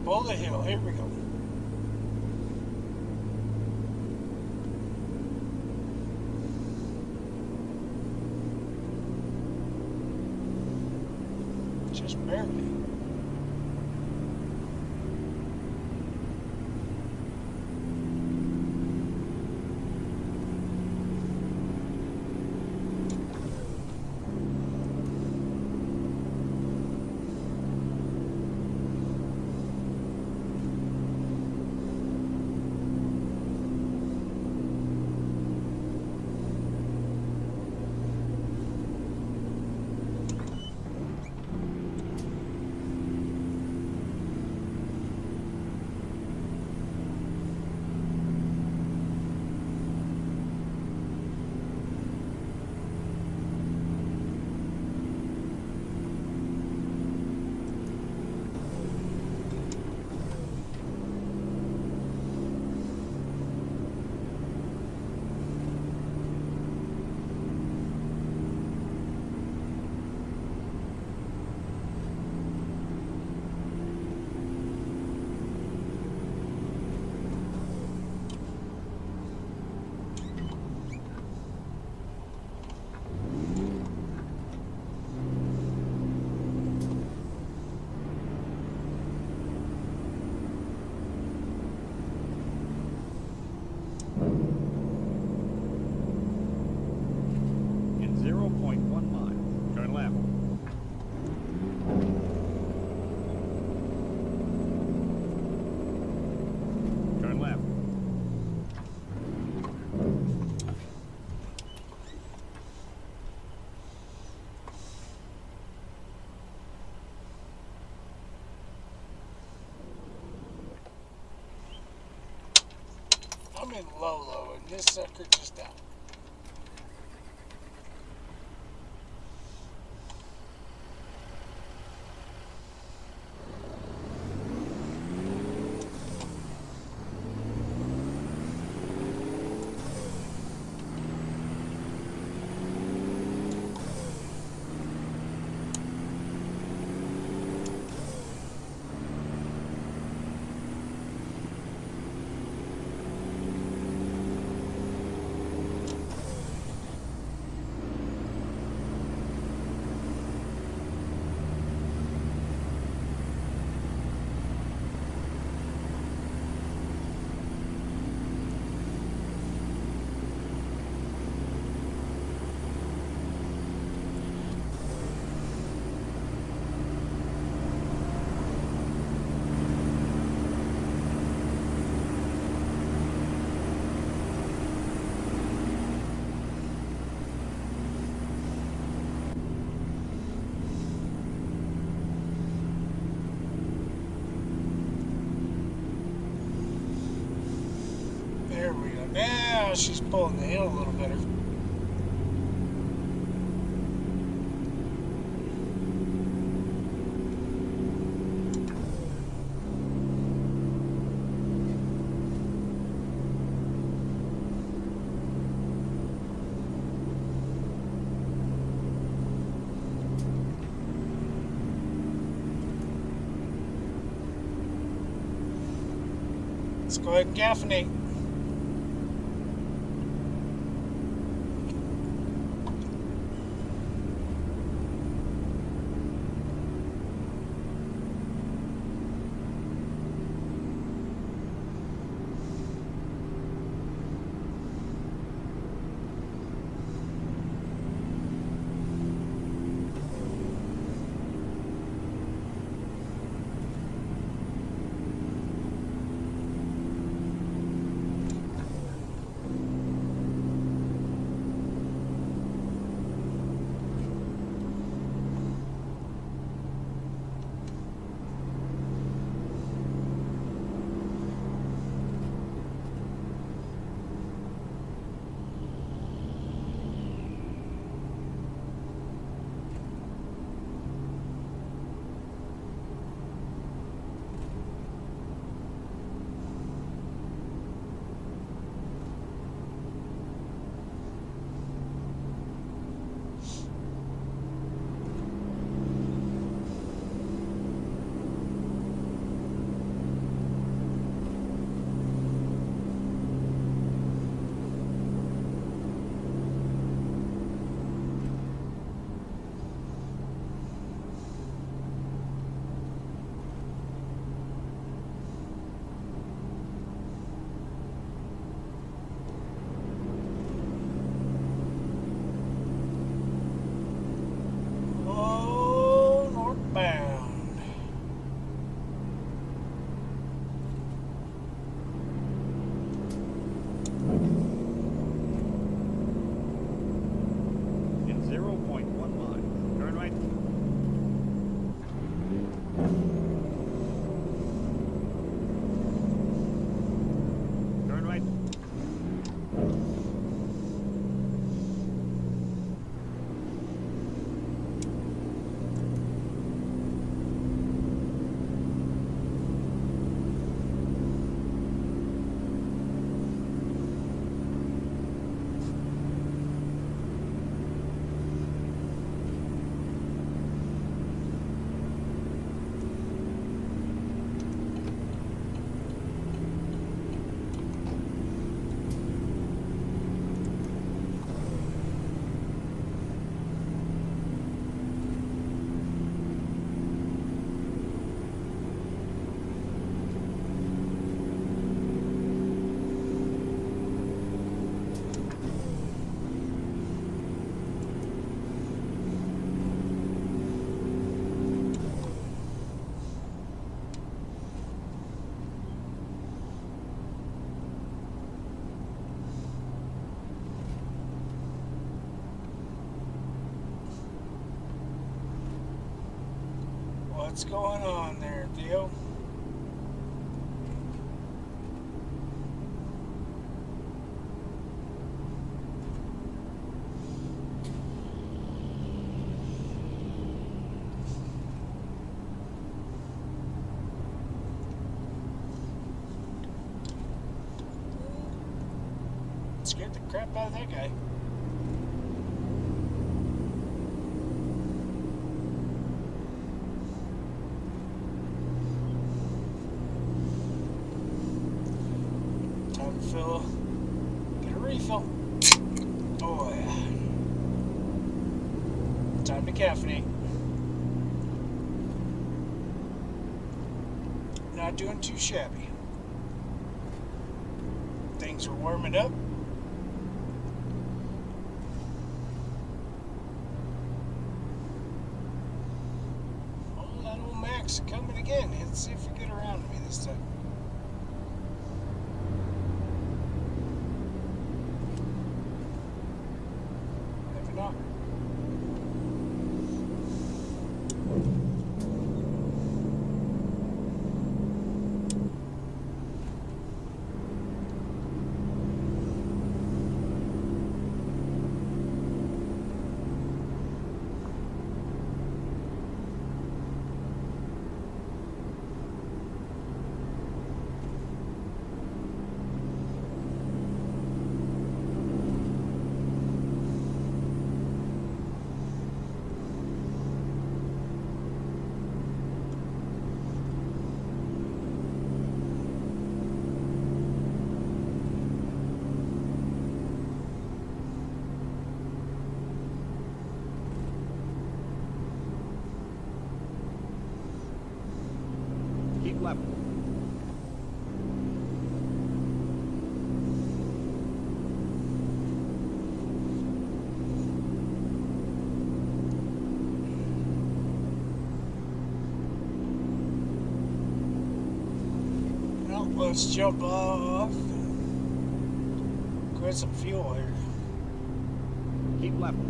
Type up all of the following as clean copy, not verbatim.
Bullet Hill. Here we go. Just barely. I'm in low, and this sucker just out. There we go. Now she's pulling the hill a little better. Let's go ahead and caffeinate. What's going on there, Theo? Scared the crap out of that guy. Time to fill. Get a refill. Oh yeah. Time to caffeinate. Not doing too shabby. Things are warming up. Coming again. Let's see if we get around to me this time. Maybe not. Keep level. Well, let's jump off. Get some fuel here. Keep level.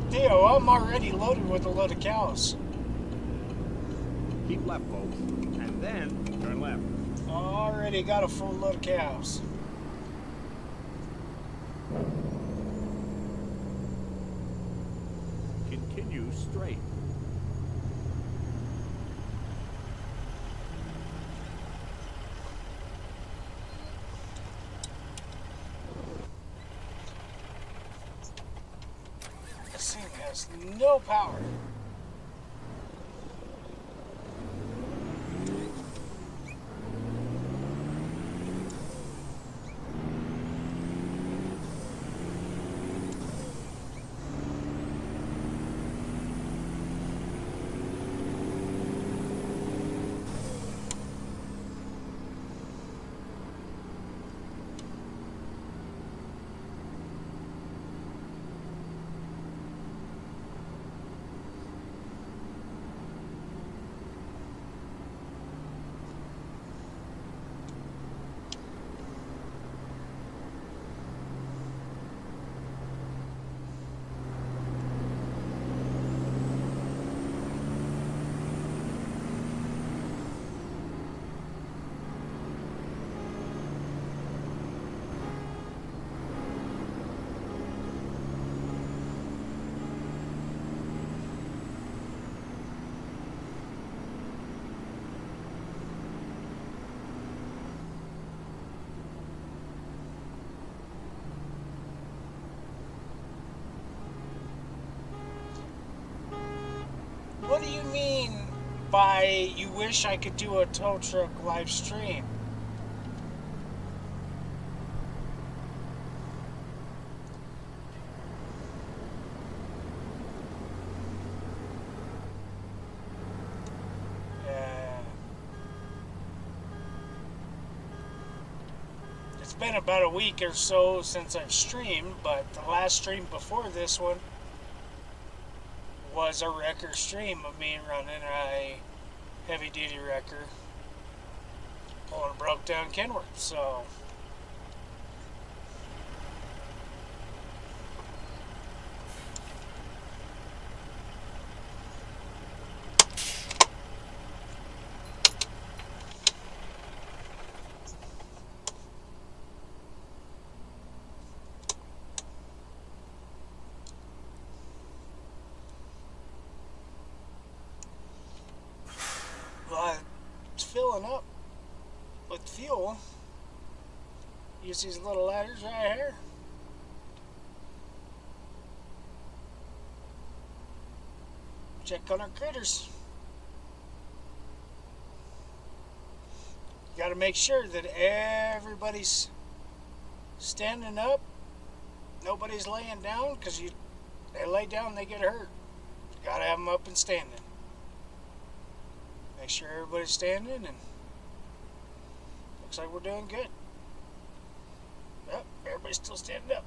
Theo, I'm already loaded with a load of cows. Keep left, folks, and then turn left. Already got a full load of cows. Continue straight. This thing has no power. What do you mean by you wish I could do a tow truck live stream? it's been about a week or so since I've streamed, but the last stream before this one was a wrecker stream of me running a heavy duty wrecker pulling a broke down Kenworth. So it's filling up with fuel. Use these little ladders right here. Check on our critters. You got to make sure that everybody's standing up. Nobody's laying down, because they lay down, they get hurt. You got to have them up and standing. Make sure everybody's standing, and looks like we're doing good. Yep, everybody's still standing up.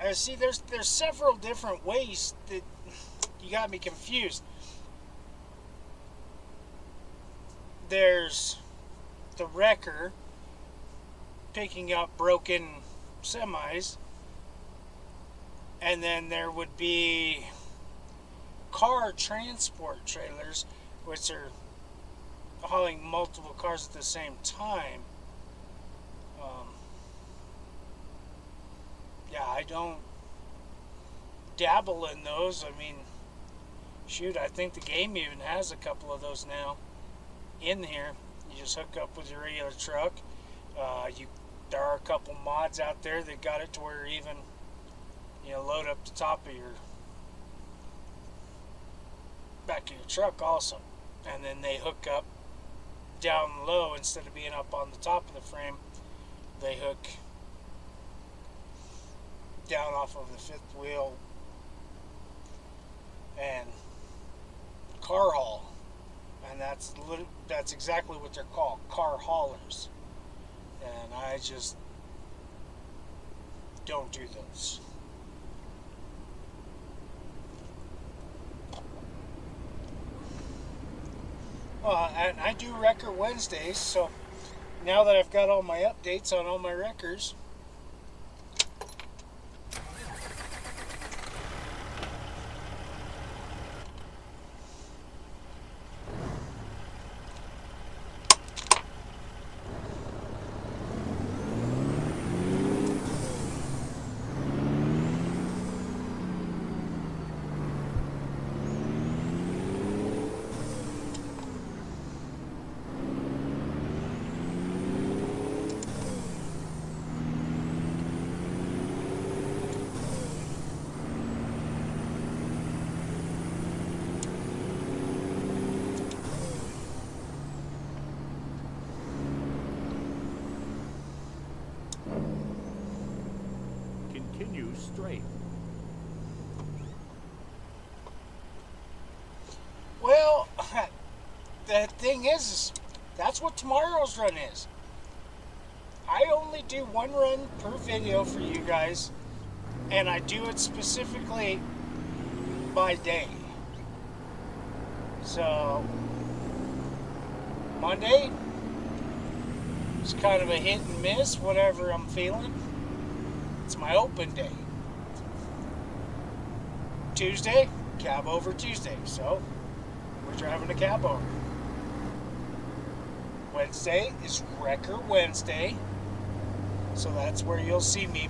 I see there's several different ways that you got me confused. There's the wrecker picking up broken semis, and then there would be car transport trailers, which are hauling multiple cars at the same time. Yeah, I don't dabble in those. I mean, shoot, I think the game even has a couple of those now in here. You just hook up with your regular truck. There are a couple mods out there that got it to where even, load up the top of your back of your truck also, and then they hook up down low instead of being up on the top of the frame. They hook down off of the fifth wheel and car haul, and that's exactly what they're called, car haulers. And I just don't do those. Well, and I do Wrecker Wednesdays, so now that I've got all my updates on all my wreckers, Continue straight. well, the thing is, that's what tomorrow's run is. I only do one run per video for you guys, and I do it specifically by day. So Monday is kind of a hit and miss, whatever I'm feeling. It's my open day. Tuesday, Cabover Tuesday, so we're driving a Cabover. Wednesday is Wrecker Wednesday, so that's where you'll see me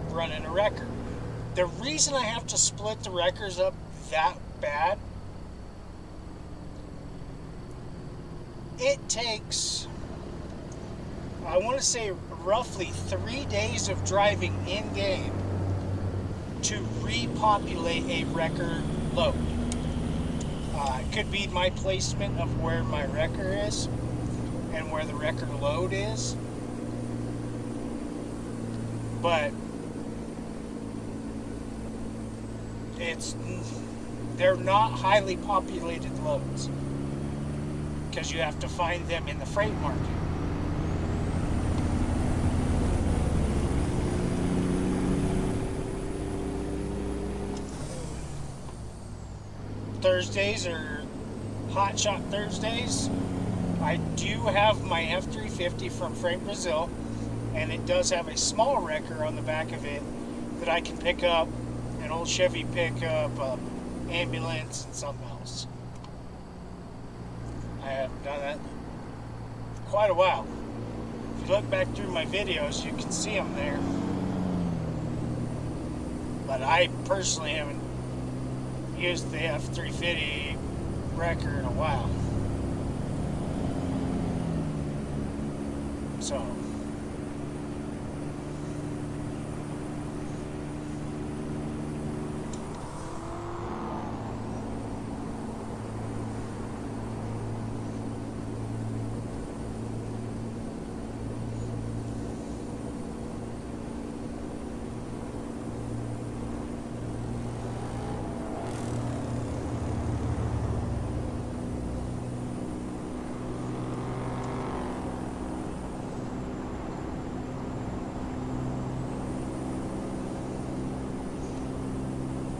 running a wrecker. The reason I have to split the wreckers up that bad, it takes, I want to say, roughly 3 days of driving in-game to repopulate a wrecker load. It could be my placement of where my wrecker is. and where the record load is. But they're not highly populated loads because you have to find them in the freight market. Thursdays are Hot Shot Thursdays. I do have my F350 from Freight Brazil, and it does have a small wrecker on the back of it that I can pick up, an old Chevy pickup, ambulance, and something else. I haven't done that for quite a while. If you look back through my videos, you can see them there. But I personally haven't used the F350 wrecker in a while. So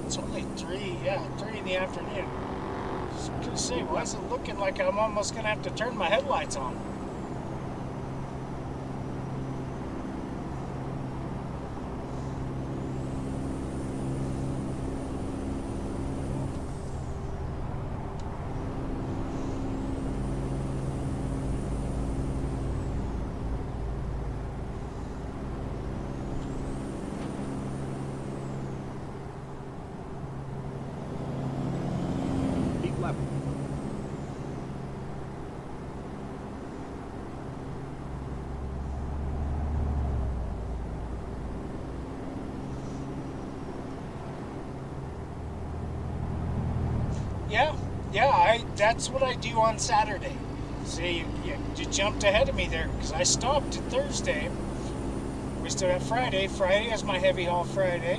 it's only 3 in the afternoon. I was gonna say, why is it looking like I'm almost gonna have to turn my headlights on? Keep left. That's what I do on Saturday. See, you jumped ahead of me there because I stopped at Thursday. We still have Friday. Friday is my heavy haul Friday,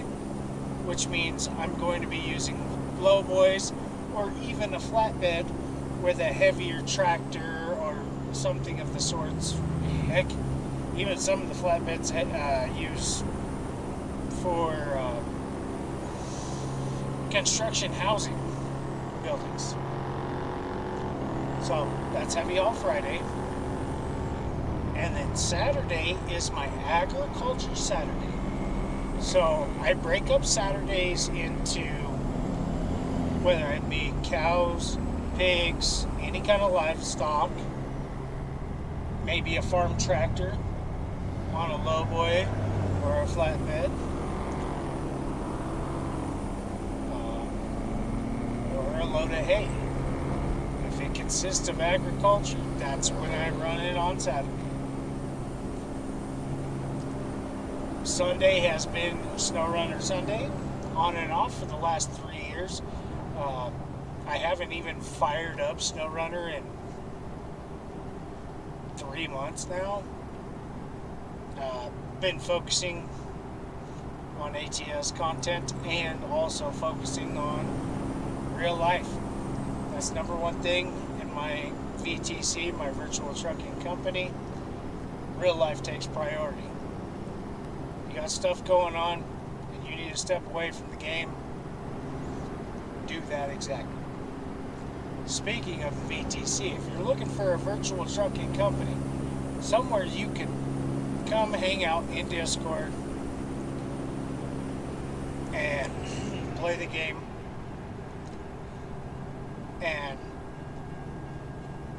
which means I'm going to be using blowboys or even a flatbed with a heavier tractor or something of the sorts. Heck, even some of the flatbeds use for construction housing buildings. So that's heavy haul Friday. And then Saturday is my agriculture Saturday. So I break up Saturdays into whether it be cows, pigs, any kind of livestock, maybe a farm tractor on a lowboy or a flatbed, or a load of hay. If it consists of agriculture, that's when I run it on Saturday. Sunday has been SnowRunner Sunday, on and off for the last 3 years. I haven't even fired up SnowRunner in 3 months now. Been focusing on ATS content and also focusing on real life. That's number one thing in my VTC, my virtual trucking company. Real life takes priority. You got stuff going on and you need to step away from the game, do that exactly. Speaking of VTC, if you're looking for a virtual trucking company, somewhere you can come hang out in Discord and play the game and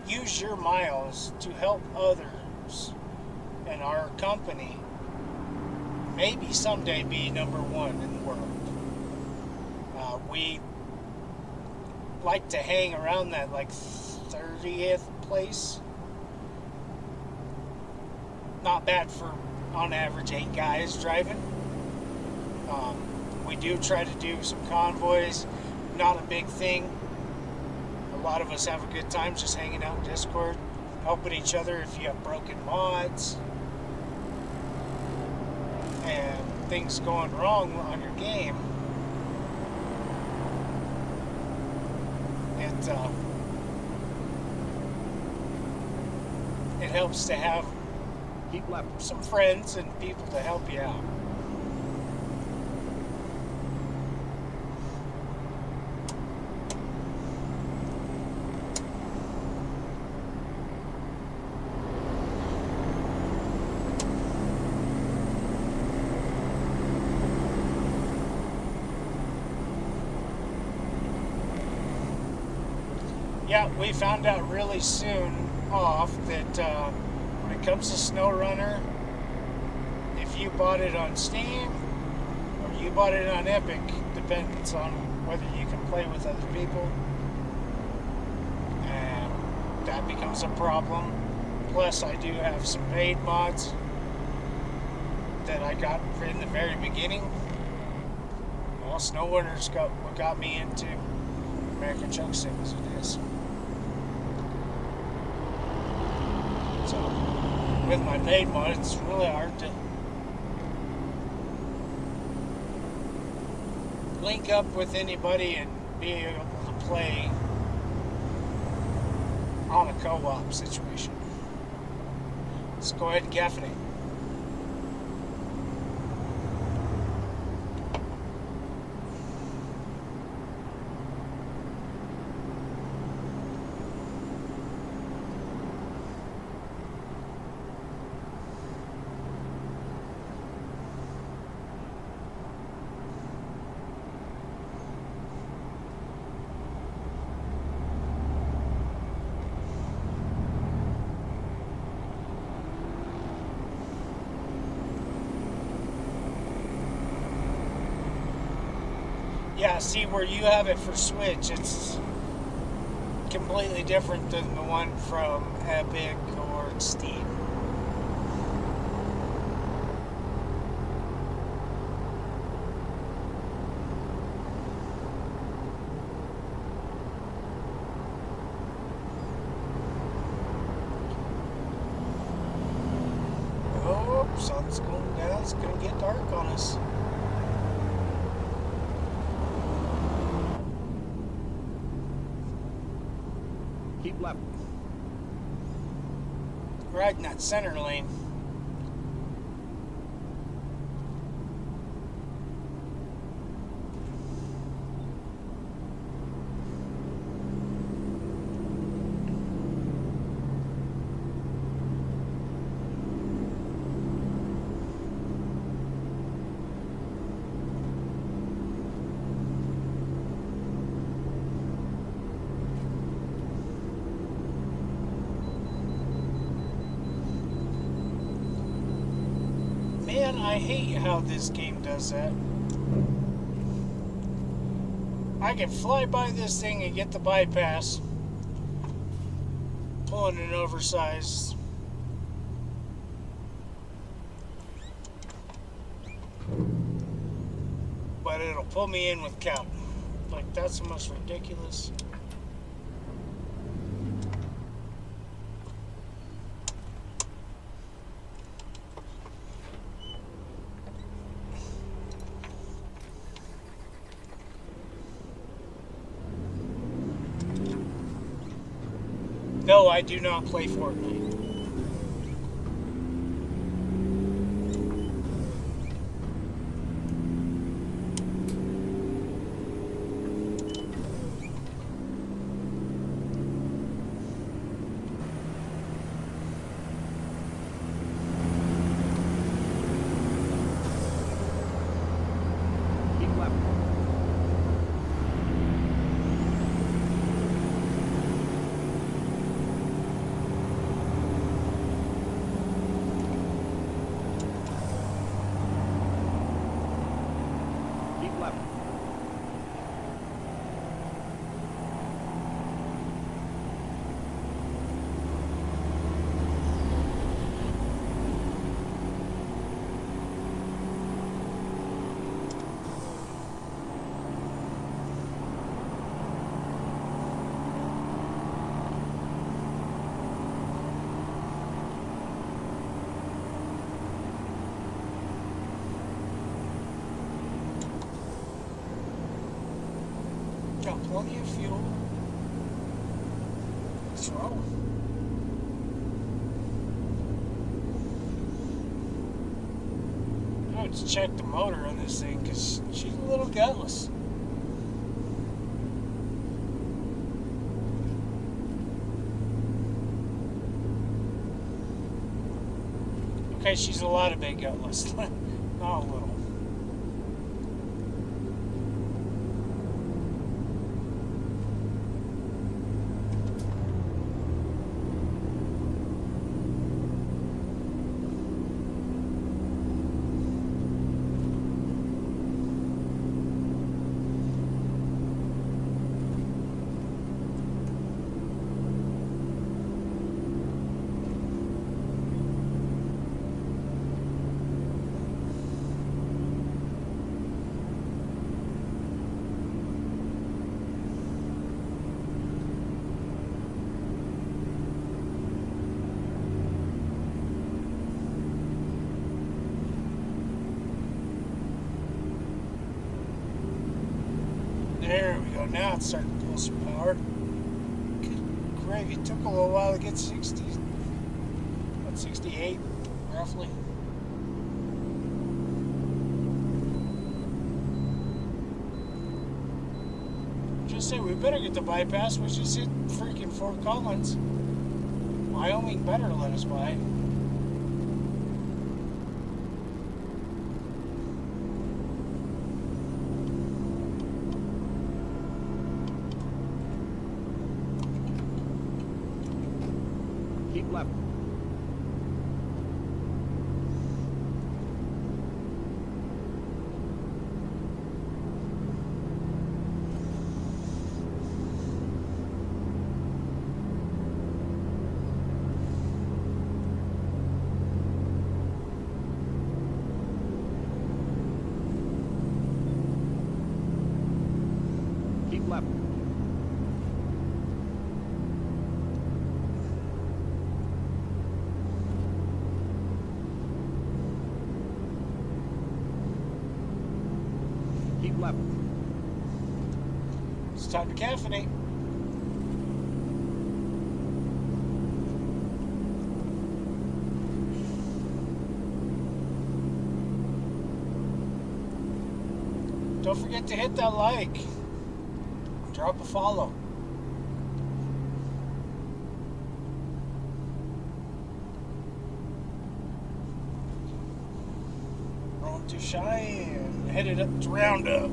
use your miles to help others and our company maybe someday be number one in the world. We like to hang around that like 30th place. Not bad for on average 8 guys driving. We do try to do some convoys, not a big thing. A lot of us have a good time just hanging out in Discord. helping each other if you have broken mods and things going wrong on your game. It helps to have Keep left. some friends and people to help you out. Yeah, we found out really soon off that when it comes to SnowRunner, if you bought it on Steam or you bought it on Epic, depends on whether you can play with other people, and that becomes a problem. Plus, I do have some paid mods that I got in the very beginning. Well, SnowRunner's got what got me into American Truck Sim as it is. So, with my paid mod, it's really hard to link up with anybody and be able to play on a co-op situation. Let's go ahead and caffeinate. Yeah, see where you have it for Switch, it's completely different than the one from Epic or Steam. Oh, sun's going down, it's going to get dark on us. Keep left. Right in that center lane. Man, I hate how this game does that. I can fly by this thing and get the bypass, pulling an oversized. But it'll pull me in with Cap. Like, that's the most ridiculous. No, I do not play Fortnite. Keep left. got plenty of fuel. Let's roll. I have to check the motor on this thing because she's a little gutless. Okay, she's a lot of big gutless, not a little. There we go. Now it's starting to pull some power. Good gravy. It took a little while to get 60. About 68, roughly. Just say we better get the bypass. We just hit freaking Fort Collins. Wyoming better let us by. Keep left. Keep left. Keep left. It's time to caffeinate. Don't forget to hit that like. Drop a follow. Rolling too shy and headed up to Roundup.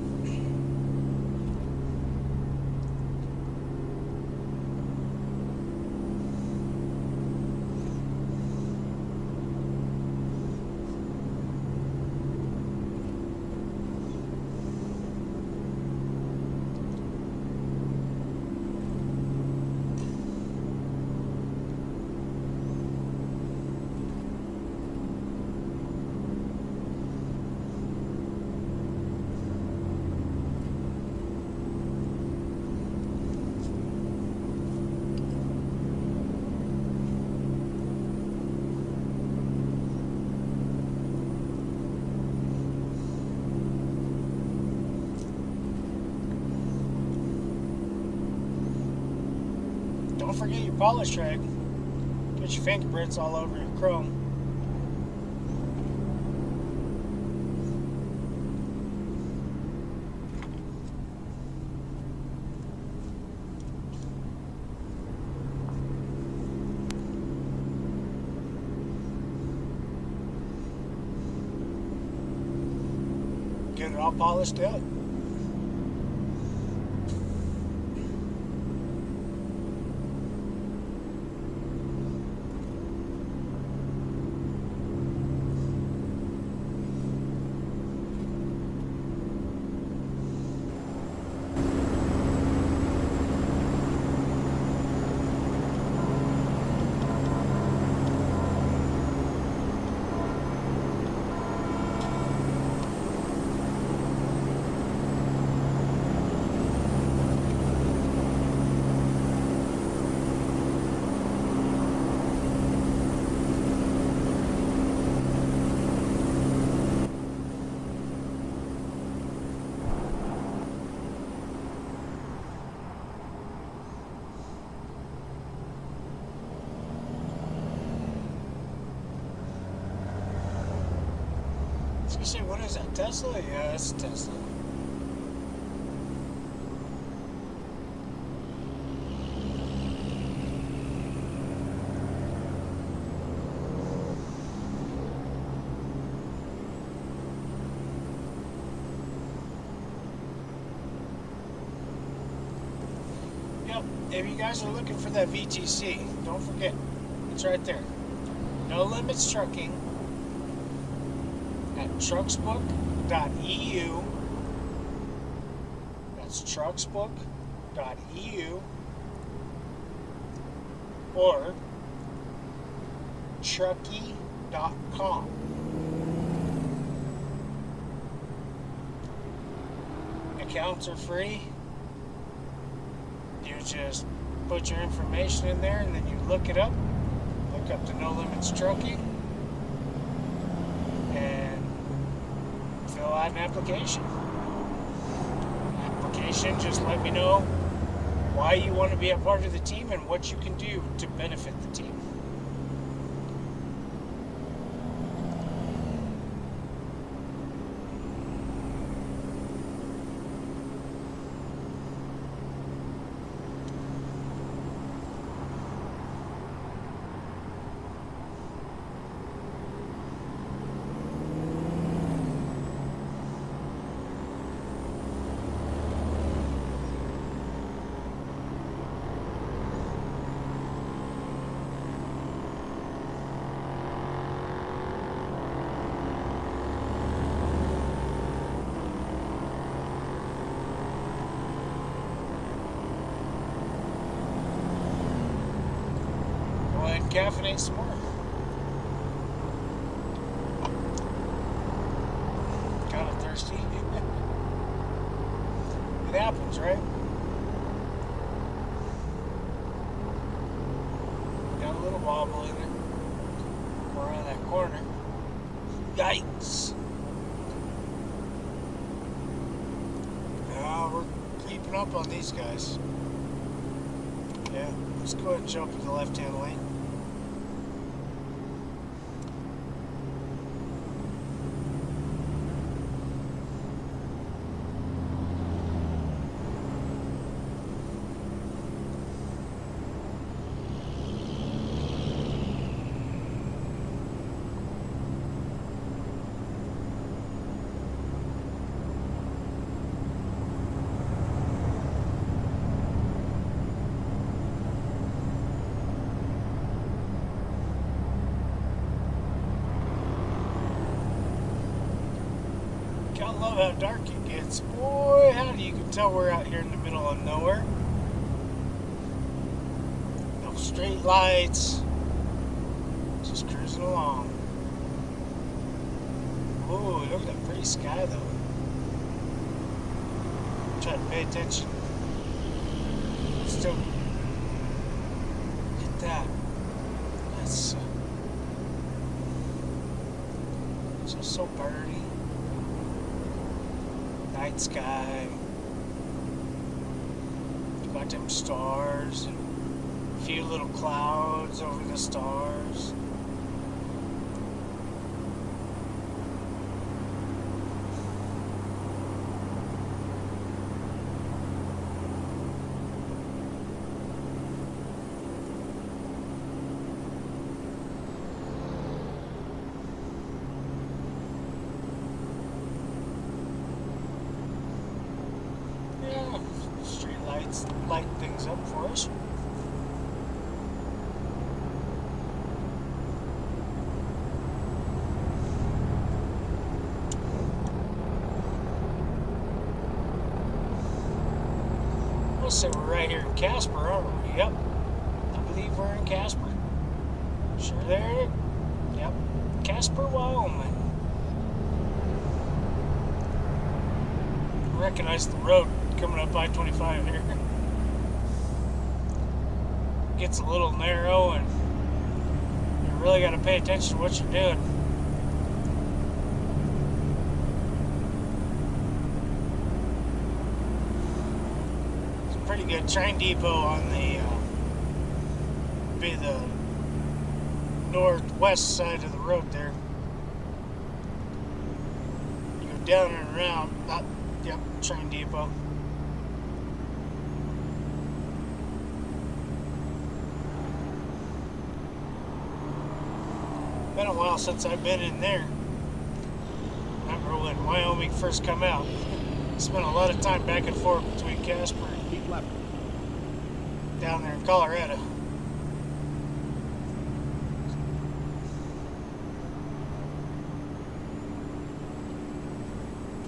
Don't forget your polish rag. Get your fingerprints all over your chrome. Get it all polished up. say, what is that, Tesla? Yeah, that's Tesla. Yep, if you guys are looking for that VTC, don't forget, it's right there. No Limits Trucking at trucksbook.eu. That's trucksbook.eu or trucky.com. Accounts are free. You just put your information in there and then you look it up. Look up the No Limits Trucking and fill out an application. Just let me know why you want to be a part of the team and what you can do to benefit the team. Caffeinate some more. Kind of thirsty. It happens, right? Got a little wobble in it. Go around that corner. Yikes! We're creeping up on these guys. Yeah, let's go ahead and jump to the left-hand lane. I love how dark it gets. Boy, howdy, you can tell we're out here in the middle of nowhere. No straight lights. Just cruising along. Ooh, look at that pretty sky though. Try to pay attention. Still get that. That's just so birdy. Night sky. Got them stars and a few little clouds over the stars. Street lights light things up for us. We'll say we're right here in Casper, aren't we? Yep. I believe we're in Casper. Sure there? Yep. Casper, Wyoming. I recognize the road coming up I-25 here. Gets a little narrow and you really got to pay attention to what you're doing. It's a pretty good train depot on the northwest side of the road there. down and around. Yep, train depot. Been a while since I've been in there. Remember when Wyoming first come out? Spent a lot of time back and forth between Casper and Keep left. down there in Colorado.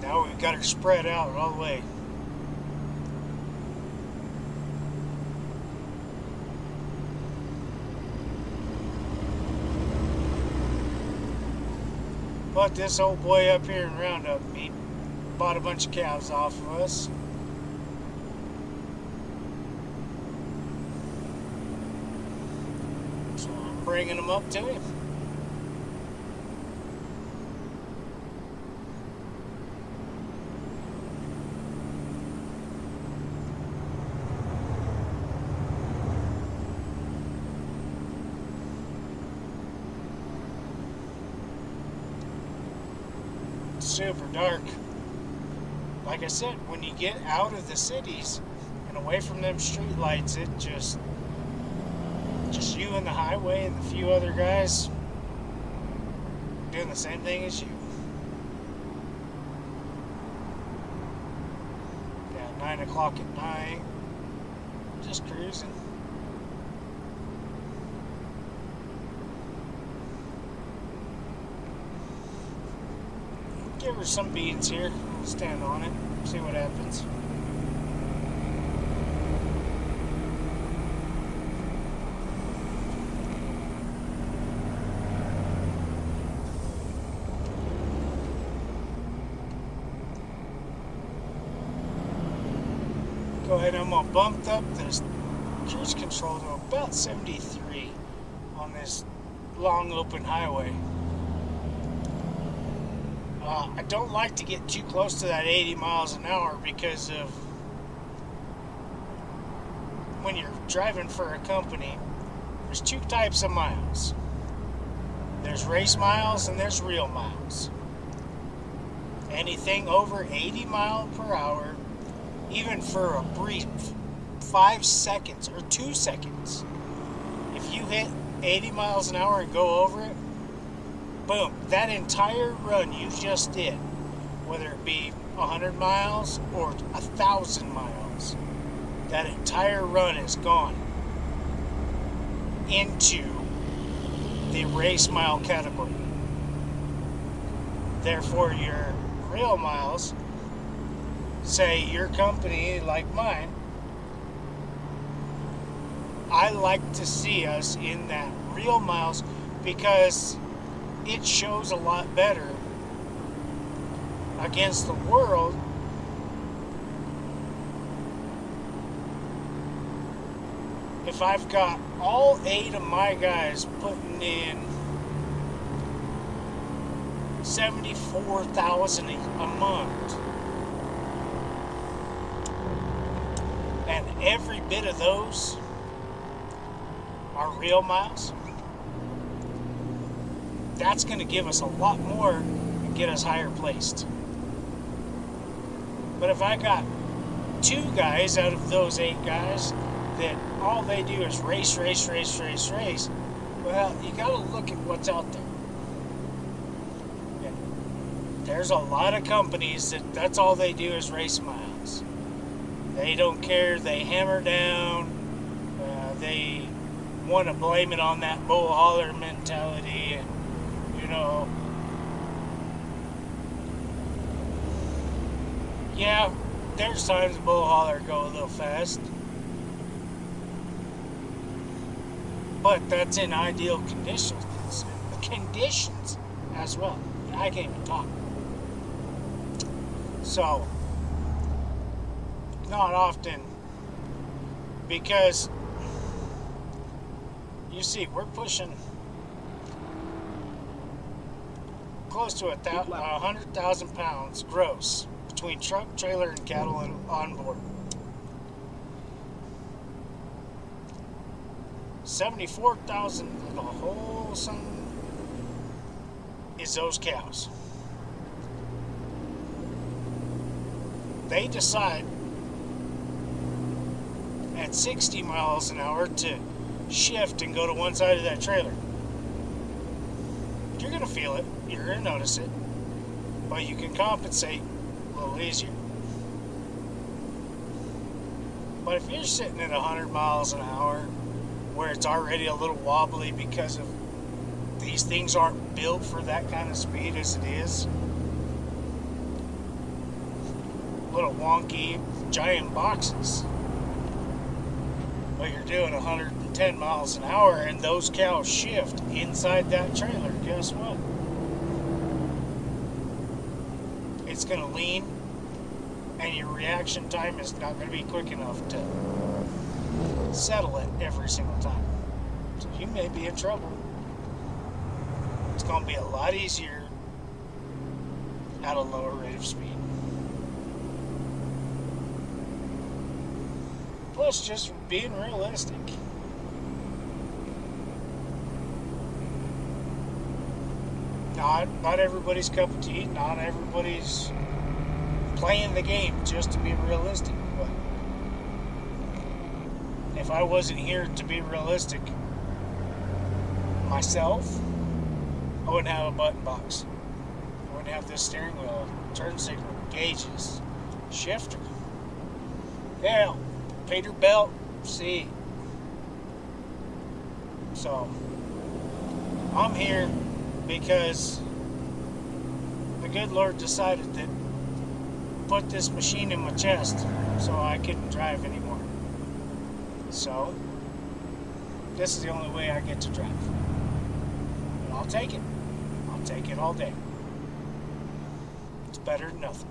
Now we've got her spread out all the way. But this old boy up here in Roundup, he bought a bunch of calves off of us. So I'm bringing them up to him. Super dark. Like I said, when you get out of the cities and away from them street lights, it just you and the highway and the few other guys doing the same thing as you. Yeah, 9 o'clock at night, just cruising. Give her some beans here. Stand on it. See what happens. Go ahead. I'm gonna bump up this cruise control to about 73 on this long open highway. I don't like to get too close to that 80 miles an hour because of when you're driving for a company, there's two types of miles. There's race miles and there's real miles. Anything over 80 miles per hour, even for a brief 5 seconds or 2 seconds, if you hit 80 miles an hour and go over it, boom, that entire run you just did, whether it be 100 miles or 1,000 miles, that entire run is gone into the race mile category. Therefore, your real miles, say your company like mine, I like to see us in that real miles because it shows a lot better against the world. If I've got all 8 of my guys putting in 74,000 a month, and every bit of those are real miles, that's going to give us a lot more and get us higher placed. But if I got 2 guys out of those 8 guys that all they do is race, well, you got to look at what's out there. And there's a lot of companies that's all they do is race miles. They don't care. They hammer down. They want to blame it on that bull hauler mentality, and yeah, there's times the bull hauler go a little fast, but that's in ideal conditions as well. I can't even talk. So, not often, because you see, we're pushing close to 100,000 pounds gross between truck, trailer, and cattle on board. 74,000 of the whole son is those cows. they decide at 60 miles an hour to shift and go to one side of that trailer, you're going to feel it. You're going to notice it. But you can compensate a little easier. But if you're sitting at 100 miles an hour, where it's already a little wobbly because of these things aren't built for that kind of speed as it is, little wonky, giant boxes. But you're doing 110 miles an hour and those cows shift inside that trailer, guess what? It's going to lean, and your reaction time is not going to be quick enough to settle it every single time. So you may be in trouble. It's going to be a lot easier at a lower rate of speed. Plus, just being realistic. Not everybody's cup of tea. Not everybody's playing the game just to be realistic. But if I wasn't here to be realistic myself, I wouldn't have a button box. I wouldn't have this steering wheel, turn signal, gauges, shifter. Yeah, Peterbilt, see. So, I'm here because the good Lord decided that put this machine in my chest so I couldn't drive anymore. So, this is the only way I get to drive. And I'll take it. I'll take it all day. It's better than nothing.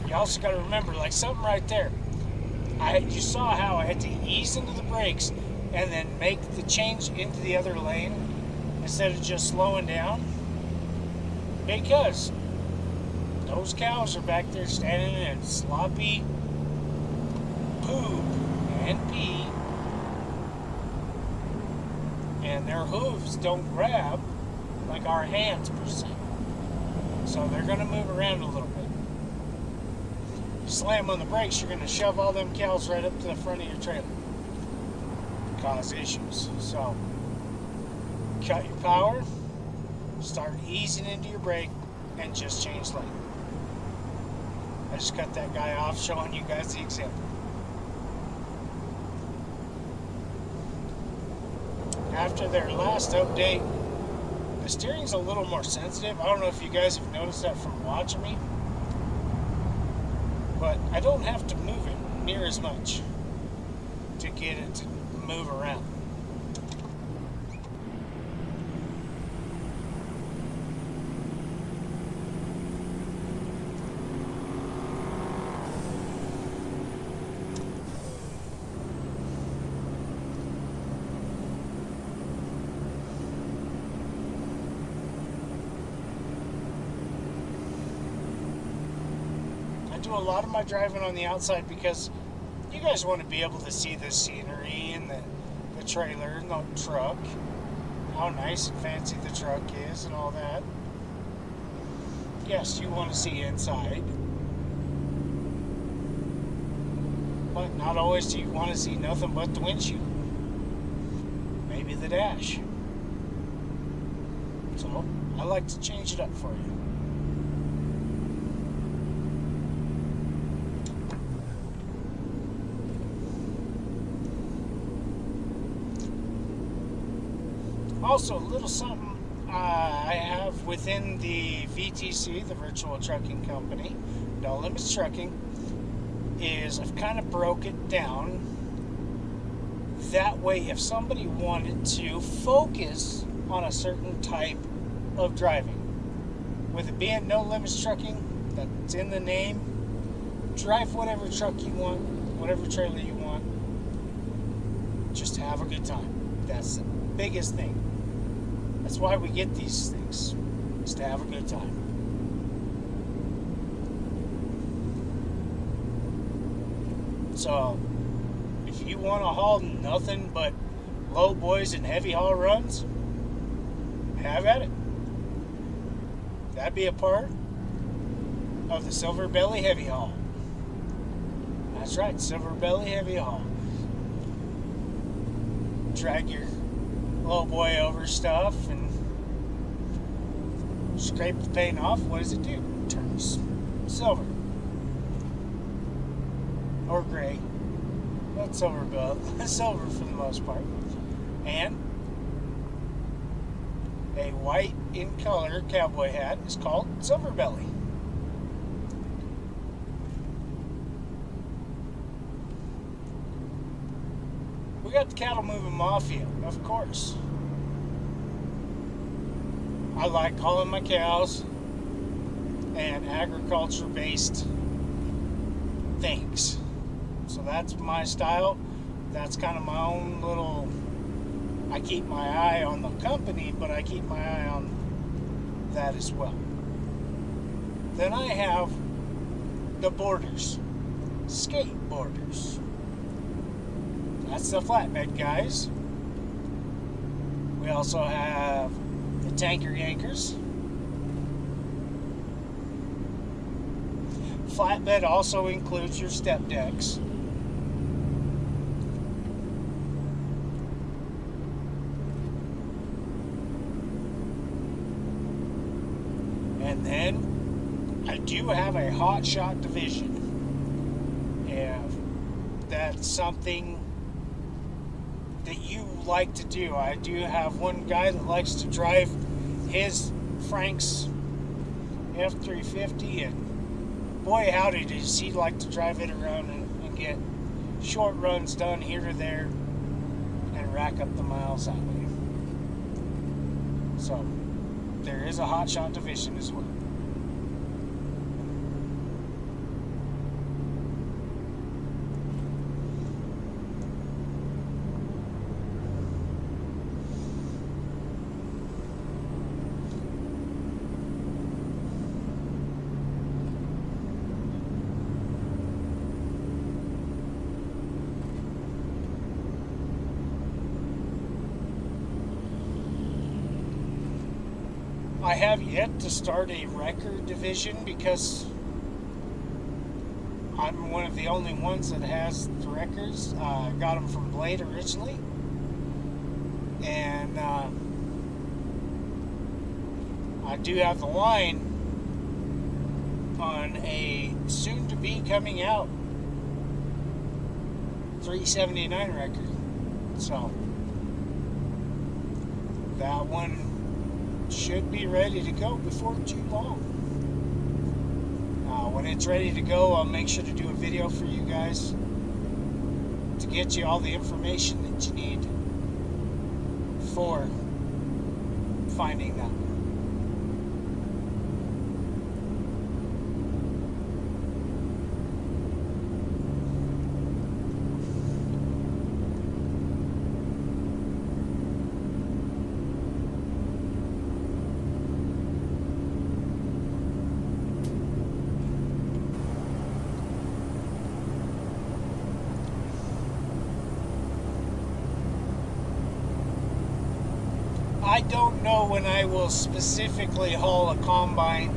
You also got to remember, like something right there. You saw how I had to ease into the brakes and then make the change into the other lane instead of just slowing down. Because those cows are back there standing in sloppy poop and pee, and their hooves don't grab like our hands per se. So they're going to move around a little bit. Slam on the brakes, you're going to shove all them cows right up to the front of your trailer. Cause issues. So, cut your power, start easing into your brake, and just change lane. I just cut that guy off, showing you guys the example. After their last update, the steering's a little more sensitive. I don't know if you guys have noticed that from watching me, but I don't have to move it near as much to get it to move around. Do a lot of my driving on the outside because you guys want to be able to see the scenery and the trailer and the truck, how nice and fancy the truck is and all that. Yes, you want to see inside, but not always do you want to see nothing but the windshield, maybe the dash. So I like to change it up for you. Also, a little something I have within the VTC, the Virtual Trucking Company, No Limits Trucking, is I've kind of broke it down. That way, if somebody wanted to focus on a certain type of driving, with it being No Limits Trucking, that's in the name, drive whatever truck you want, whatever trailer you want, just have a good time. That's the biggest thing. That's why we get these things, is to have a good time. So, if you want to haul nothing but low boys and heavy haul runs, have at it. That'd be a part of the Silver Belly Heavy Haul. That's right, Silver Belly Heavy Haul. Drag your low boy over stuff and scrape the paint off. What does it do? It turns silver. Or gray. Not silver, but silver for the most part. And a white in color cowboy hat is called Silver Belly. We got the cattle moving mafia, of course. I like hauling my cows and agriculture based things. So that's my style. That's kind of my own little, I keep my eye on the company, but I keep my eye on that as well. Then I have the boarders, skateboarders. That's the flatbed guys. We also have the tanker yankers. Flatbed also includes your step decks. And then I do have a hot shot division. If that's something that you like to do, I do have one guy that likes to drive his Frank's F350, and boy howdy does he like to drive it around and get short runs done here or there and rack up the miles that way. So there is a hot shot division as well. I have yet to start a record division because I'm one of the only ones that has the records. I got them from Blade originally, and I do have the line on a soon-to-be coming out 379 record. So that one should be ready to go before too long. When it's ready to go, I'll make sure to do a video for you guys to get you all the information that you need for finding that one. I don't know when I will specifically haul a combine.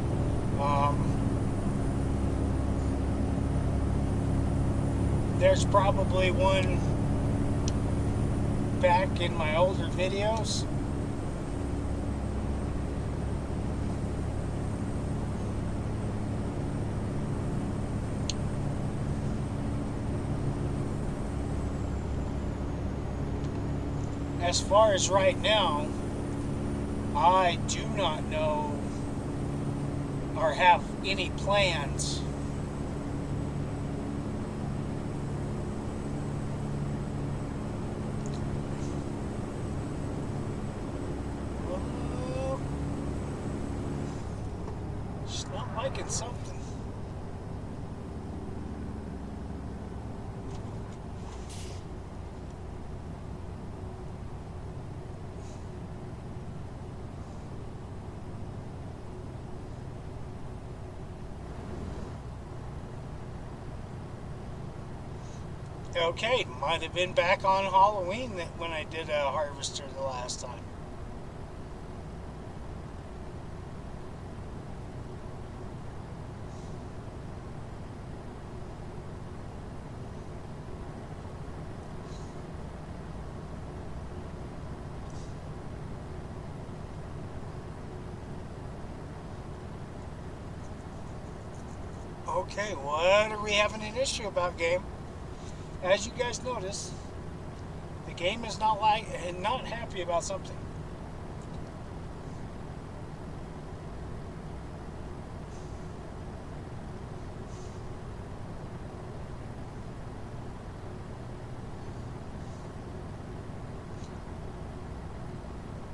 There's probably one back in my older videos. As far as right now, I do not know or have any plans just not liking something. Okay, might have been back on Halloween when I did a harvester the last time. Okay, what are we having an issue about, game? As you guys notice, the game is not happy about something.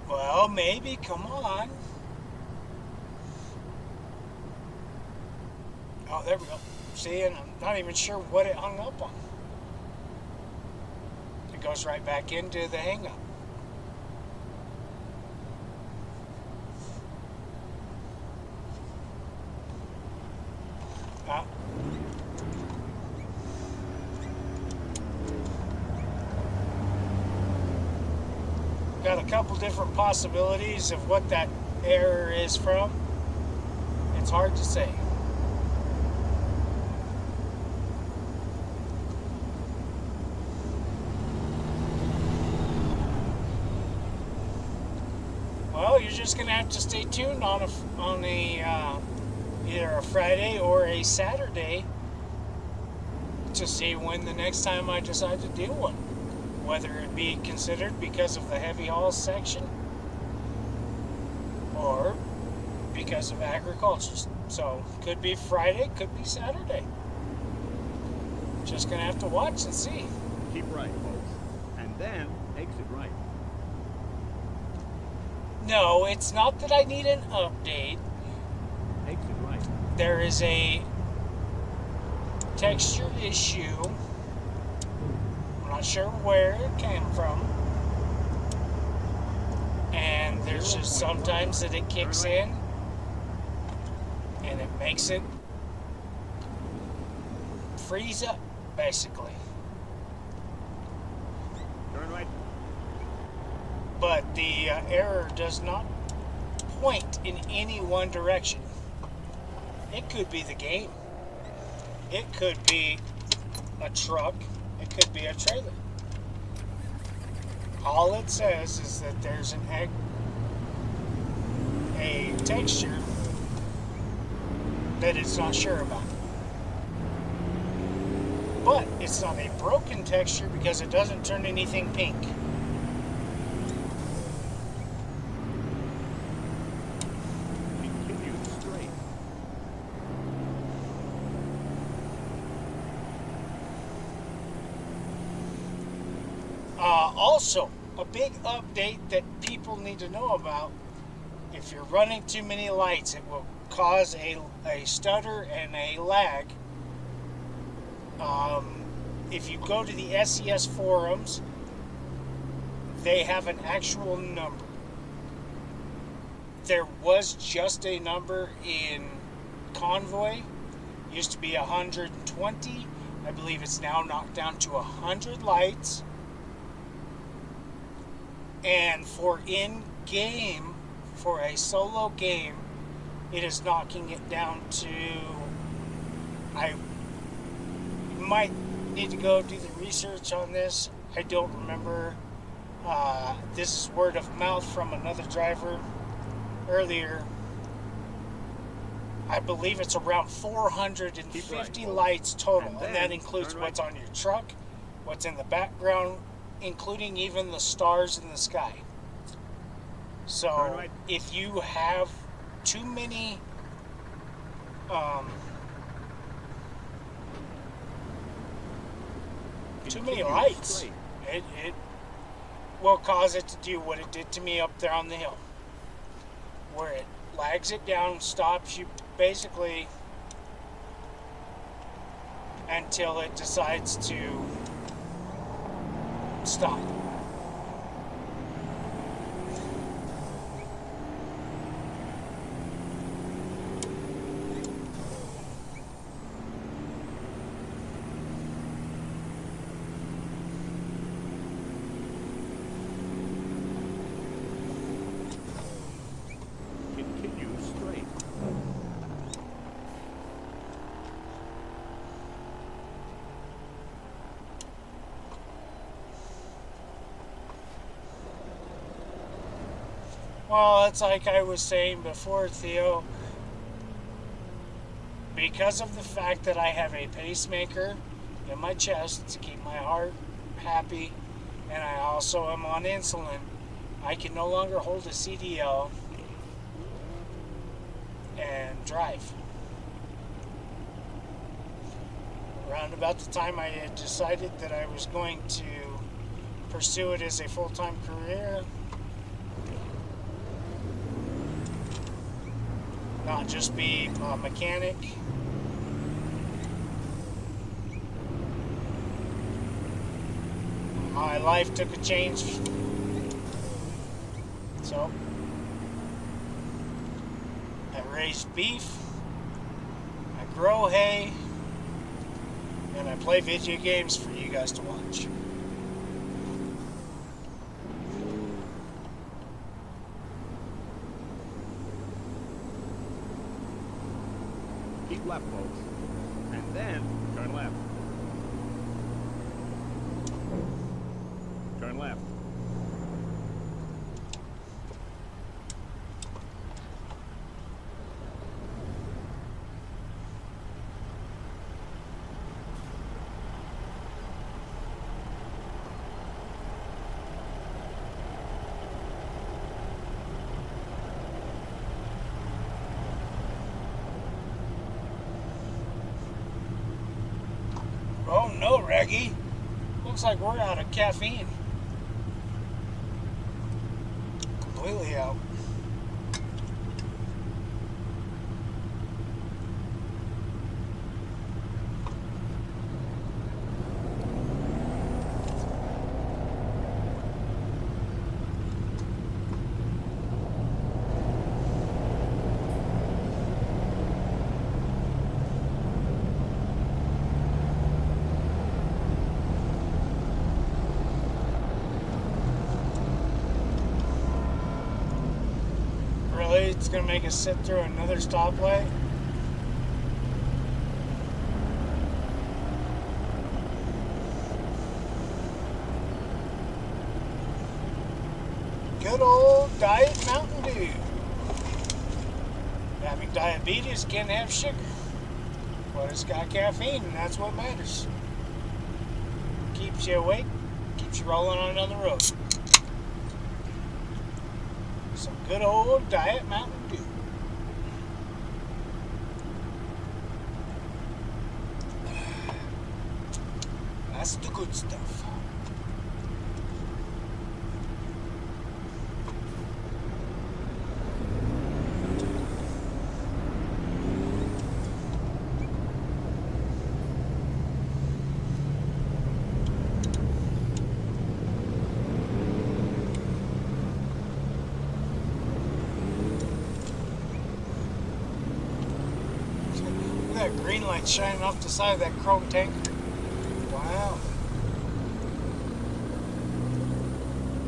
Well, maybe, come on. Oh, there we go. See, and I'm not even sure what it hung up on. It goes right back into the hang up. Got a couple different possibilities of what that error is from. It's hard to say. Well, you're just gonna have to stay tuned on either a Friday or a Saturday to see when the next time I decide to do one. Whether it be considered because of the heavy haul section or because of agriculture. So could be Friday, could be Saturday. Just gonna have to watch and see. Keep right, folks. And then exit right. No, it's not that I need an update. Exit right. There is a texture issue. Not sure where it came from, and there's just sometimes that it kicks in and it makes it freeze up, basically. Turn right. But the error does not point in any one direction. It could be the game, it could be a truck, it could be a trailer. All it says is that there's a texture that it's not sure about. But it's not a broken texture because it doesn't turn anything pink. Continue straight. Also, a big update that people need to know about: if you're running too many lights, it will cause a stutter and a lag. If you go to the SES forums, they have an actual number. There was just a number in Convoy. Used to be 120. I believe it's now knocked down to 100 lights. And for in-game, for a solo game, it is knocking it down to, I might need to go do the research on this. I don't remember. This is word of mouth from another driver earlier. I believe it's around 450 lights total, and that includes what's on your truck, what's in the background, including even the stars in the sky. So if you have too many lights, it will cause it to do what it did to me up there on the hill, where it lags it down, stops you basically until it decides to stop. Well, it's like I was saying before, Theo, because of the fact that I have a pacemaker in my chest to keep my heart happy, and I also am on insulin, I can no longer hold a CDL and drive. Around about the time I had decided that I was going to pursue it as a full-time career, not just be a mechanic, my life took a change. So I raise beef, I grow hay, and I play video games for you guys to watch. Keep left, folks. And then turn left. Turn left. Oh no, Reggie. Looks like we're out of caffeine. Completely out. It's going to make us sit through another stoplight. Good old Diet Mountain Dew. Having diabetes can have sugar, but it's got caffeine, and that's what matters. Keeps you awake, keeps you rolling on down the road. Some good old Diet Mountain Dew. That's the good stuff. That green light shining off the side of that chrome tanker. Wow.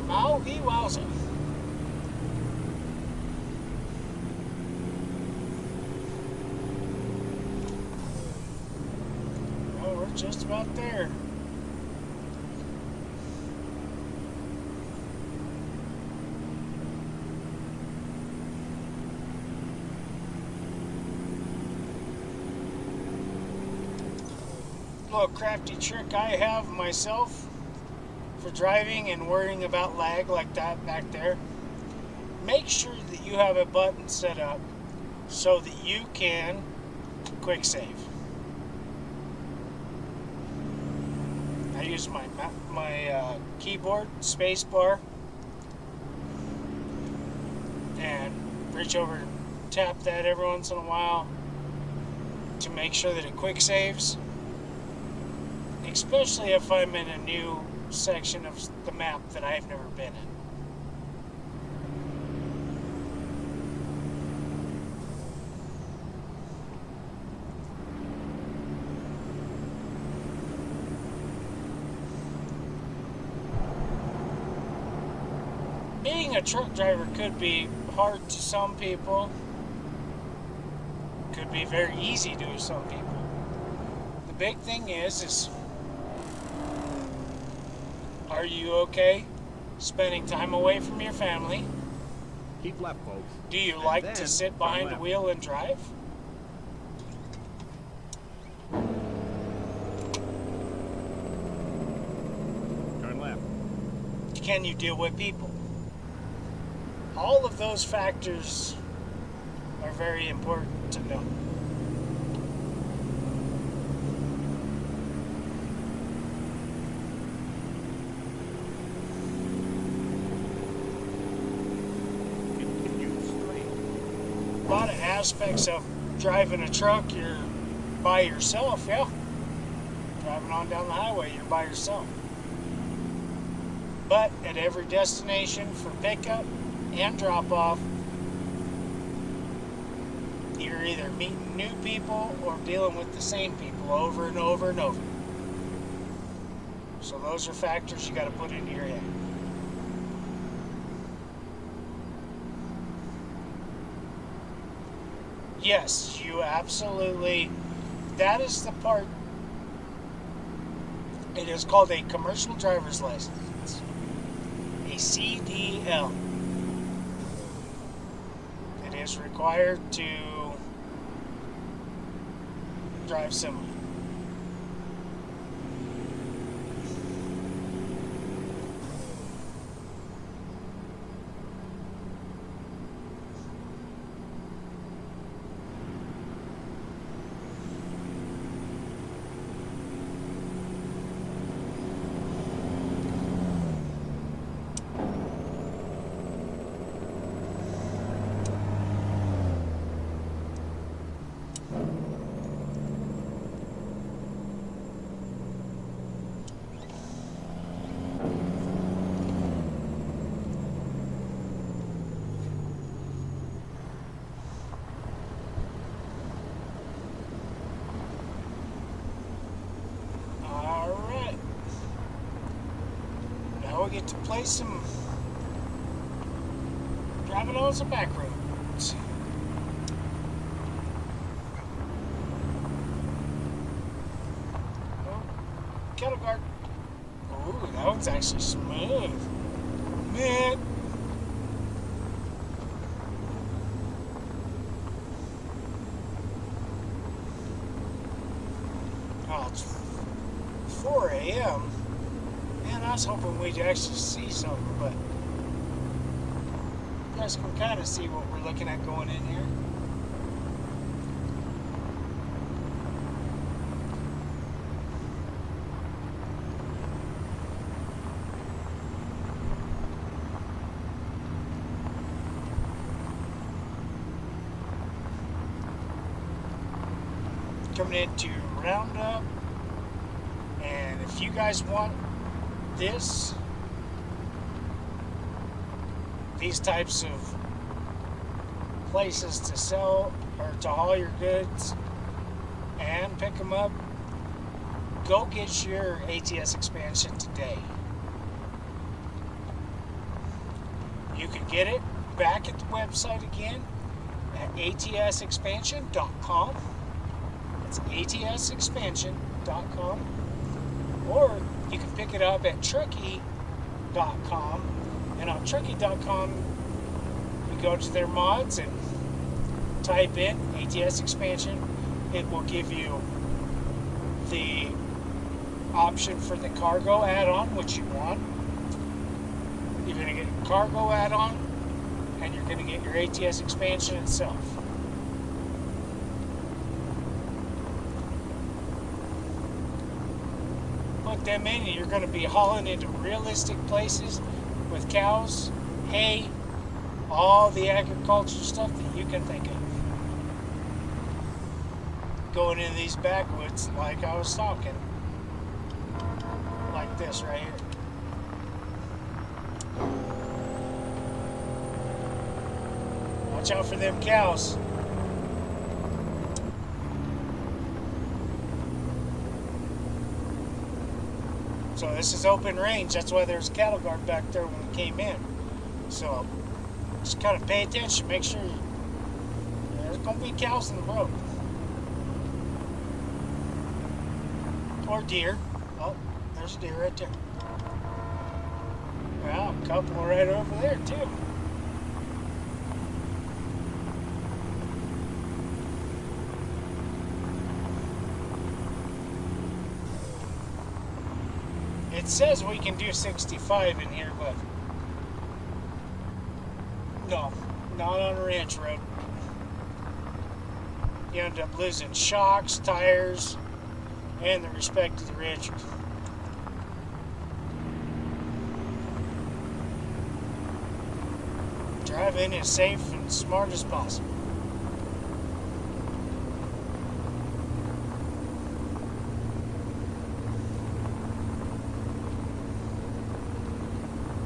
Maui wowza. Well, we're just about there. Little crafty trick I have myself for driving and worrying about lag like that back there. Make sure that you have a button set up so that you can quick save. I use my keyboard space bar and reach over and tap that every once in a while to make sure that it quick saves. Especially if I'm in a new section of the map that I've never been in. Being a truck driver could be hard to some people. Could be very easy to some people. The big thing is are you okay spending time away from your family Keep left, folks. Do you And like then to sit turn behind the left. wheel and drive? Turn left. Can you deal with people? All of those factors are very important to know. Continue straight. A lot of aspects of driving a truck, you're by yourself, yeah. Driving on down the highway, you're by yourself. But at every destination for pickup and drop off, you're either meeting new people or dealing with the same people over and over and over. So those are factors you got to put into your head. Yes, you absolutely, that is the part. It is called a commercial driver's license, a CDL. It is required to drive semi. Alright. Now we get to play some driving on some back roads. Oh, kettle guard. Ooh, that one's actually smooth. Man. Oh, it's 4 a.m. Man, I was hoping we'd actually see something, but you guys can kind of see what we're looking at going in here. Coming into Roundup, and if you guys want these types of places to sell or to haul your goods and pick them up, go get your ATS expansion today. You can get it back at the website again at atsexpansion.com. It's atsexpansion.com. Or you can pick it up at truckee.com. And on truckee.com, you go to their mods and type in ATS expansion. It will give you the option for the cargo add-on, which you want. You're going to get a cargo add-on, and you're going to get your ATS expansion itself. Put them in, and you're going to be hauling into realistic places with cows, hay, all the agriculture stuff that you can think of. Going into these backwoods like I was talking, like this right here. Watch out for them cows. So this is open range. That's why there's a cattle guard back there when we came in. So just kind of pay attention. Make sure there's going to be cows in the road. Or deer. Oh, there's a deer right there. Well, a couple right over there too. It says we can do 65 in here, but no, not on a ranch road. You end up losing shocks, tires, and the respect of the ranchers. Drive in as safe and smart as possible.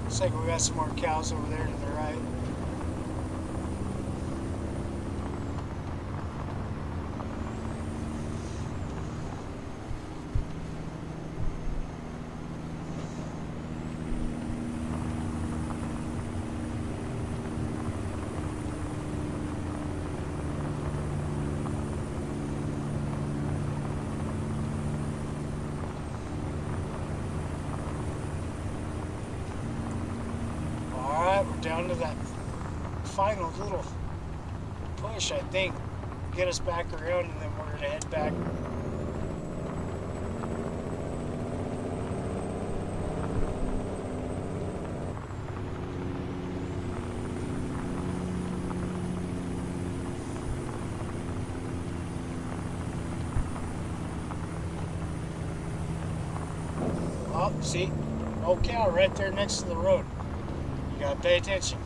Looks like we got some more cows over there to the right. We're down to that final little push, I think. Get us back around, and then we're going to head back. Oh, see? Old cow right there next to the road. You gotta pay attention.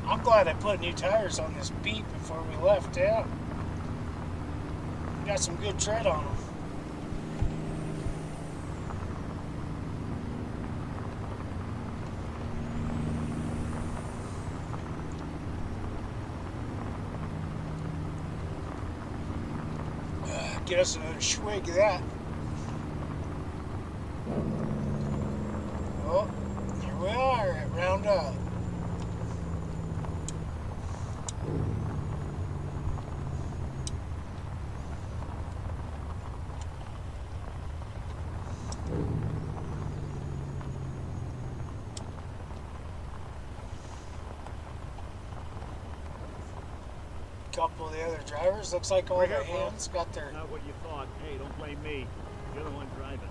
I'm glad I put new tires on this Beat before we left. Yeah, got some good tread on them. Get us another swig of that. Oh, here we are at Roundup. Couple of the other drivers, looks like all the hands got their... Not what you thought. Hey, don't blame me. You're the one driving.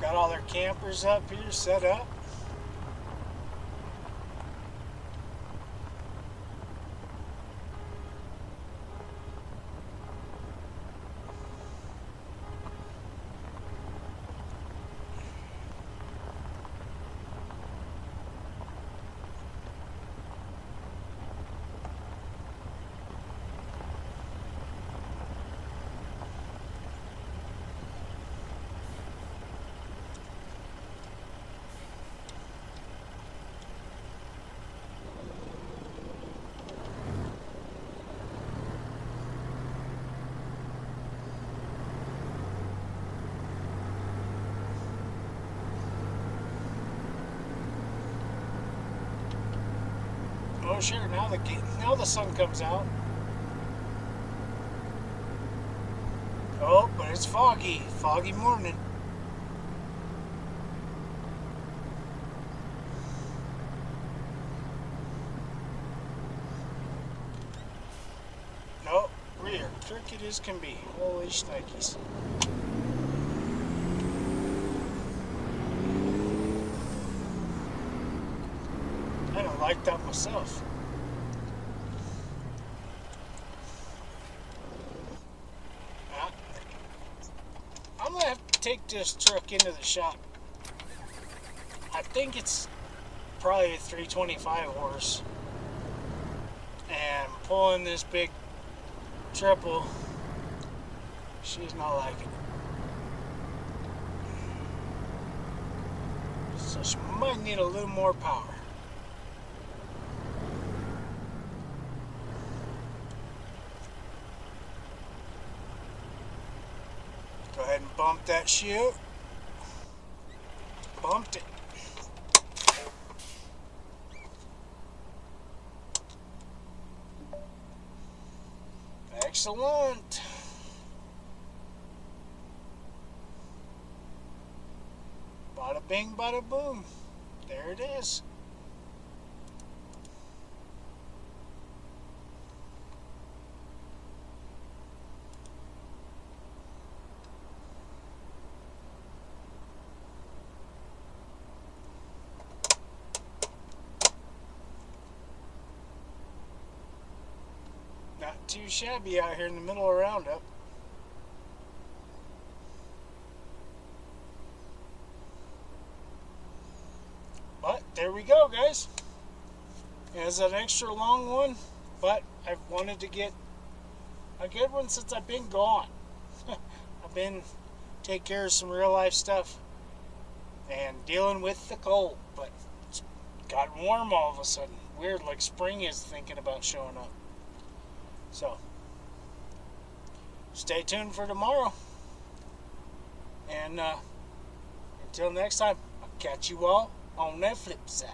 Got all their campers up here set up. Oh sure, now the sun comes out. Oh, but it's foggy. Foggy morning. Nope, rear. Crooked as can be. Holy shnikes. I don't like that myself. I'm gonna have to take this truck into the shop. I think it's probably a 325 horse. And pulling this big triple, she's not liking it. So she might need a little more power. Go ahead and bump that chute. Bumped it. Excellent. Bada bing, bada boom. There it is. Not too shabby out here in the middle of Roundup. But there we go, guys. It's an extra long one, but I've wanted to get a good one since I've been gone. I've been taking care of some real life stuff and dealing with the cold, but it's gotten warm all of a sudden. Weird, like spring is thinking about showing up. So, stay tuned for tomorrow. And until next time, I'll catch you all on the flip side.